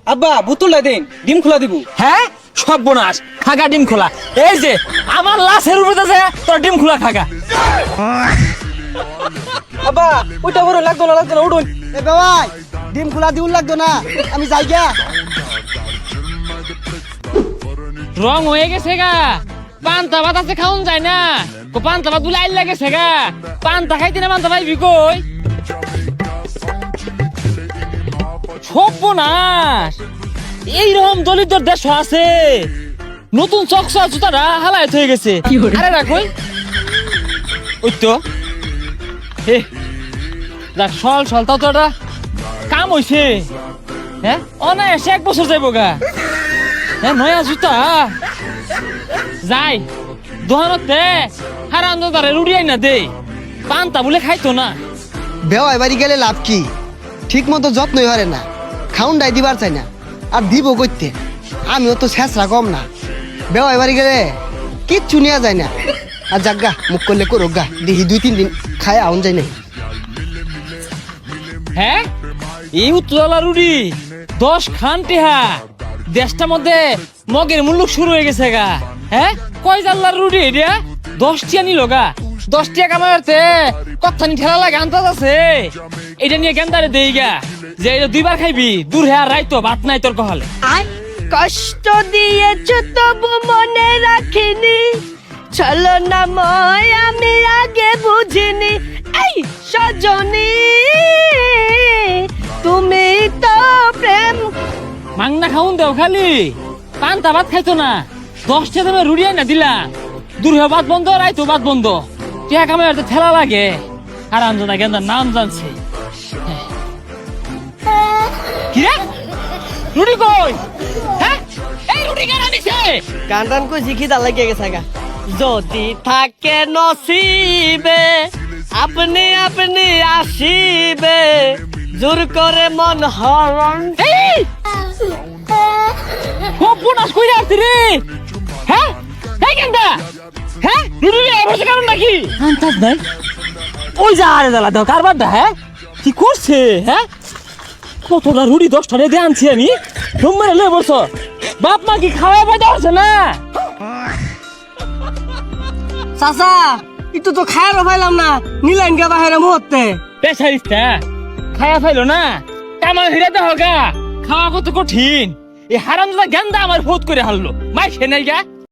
আব্বা বোতলটা দেন, ডিম খোলা দিব। হ্যাঁ সর্বনাশ, খাগা ডিম খোলা। এই যে আমার লাশের উপরে আছে তোর ডিম খোলা খাগা। আব্বা ওইটা বড় লাগতো না উঠুন। এ বাবাই ডিম খোলা দিউল লাগতো না, আমি যাই গা। রং হয়ে গেছে গা, পান্তা ভাত আছে খাওন যায় না। পান্তা ভাত বলে আইল লাগেছে গা, পান্তা খাইতে না পান্তা পাইবি কই? সর্বনাশ, এইরকম দলিতর দেশ আছে। নতুন চকচা জুতাটা হালায় হয়ে গেছে। আরে রাখই ওই তো দেখ সল সল তাও তো একটা কাম হইছে। হ্যাঁ অনায়াসে 1 বছর যাইব গা। হ্যাঁ নয়া জুতা যাই দোকানতে হারান দারে রুড়ি আই না দে, পান্তা বলে খাইতো না। বেওয়াই বাড়ি গেলে লাভ কি? ঠিক মতো যত্নই হরে না, খাউন ডাই দিবার চাই না, আর দিব করতে। আমিও তো শেষরা কম না, বেওয়াই বাড়ি গেলে কিচ্ছু নেওয়া যায় না। আর যাগা মুখ করলে করুক গা, দেখি 2-3 দিন খায় আউন যায় না। হ্যাঁ এই উত্তলা রুড়ি 10 খান টেহা, দেশটার মধ্যে মগের মুল্লুক শুরু হয়ে গেছে গা। হ্যাঁ কয় জাল্লার রুড়ি এটা 10 টিয়া নিল গা। 10 টিয়া কামাইতে কত্থানি ঠেলা লাগে আন্দাজ আছে। এটা নিয়ে গেন্দারে দেই গা যে এটা 2 বার খাইবি, দূর হ্যাঁ রাইতো ভাত নাই তোর কহলে। কষ্ট দিয়েছ তবু মনে রাখিনি, চলো না ময় আমি আগে বুঝিনি। এই সজনী তুমি তো প্রেম। মাংনা খাউন দেও খালি, পান্তা ভাত খাইতো না। 10 টিয়া তুমি রুড়ি আই না দিলা, দূর হ্যাঁ ভাত বন্ধ, রাইতো ভাত বন্ধ। টিয়া কামাইতে ঠেলা লাগে। আর আমজাদা গেন্দার নাম জানছে। কি রে রুড়ি কই? হ্যাঁ এই রুড়ি কেন আনিছে? কান্দান কই জিখিদা লাগিয়ে গেছে গা। যদি থাকে নসিবে আপনি আপনি আসিবে, জোর করে মন হরণ। এই সর্বনাশ কইরা আসছে রে। হ্যাঁ এই গেন্দা, হ্যাঁ রুড়ি বসে কারণ নাকি আন্তাজ নাই। ওই যা আরে দালা দাও কারবারটা। হ্যাঁ কি করছে? হ্যাঁ কতটা রুড়ি 10টা দিয়ে আনছি আমি, সোমবারে লয়ে বসো। বাপ মা কি খাওয়া পাইতে পারছে না? চাচা একটু তো খায়ারও পাইলাম না, নিলেন গে বাহিরে মুহূর্তে। পেশারিস্তা খাওয়া পাইলো না, কামা হিরাতে হগা। খাওয়া কত কঠিন। এই হারামজাদা গেন্দা আমার ফোত করে হারলো। মাই সে নাই গা।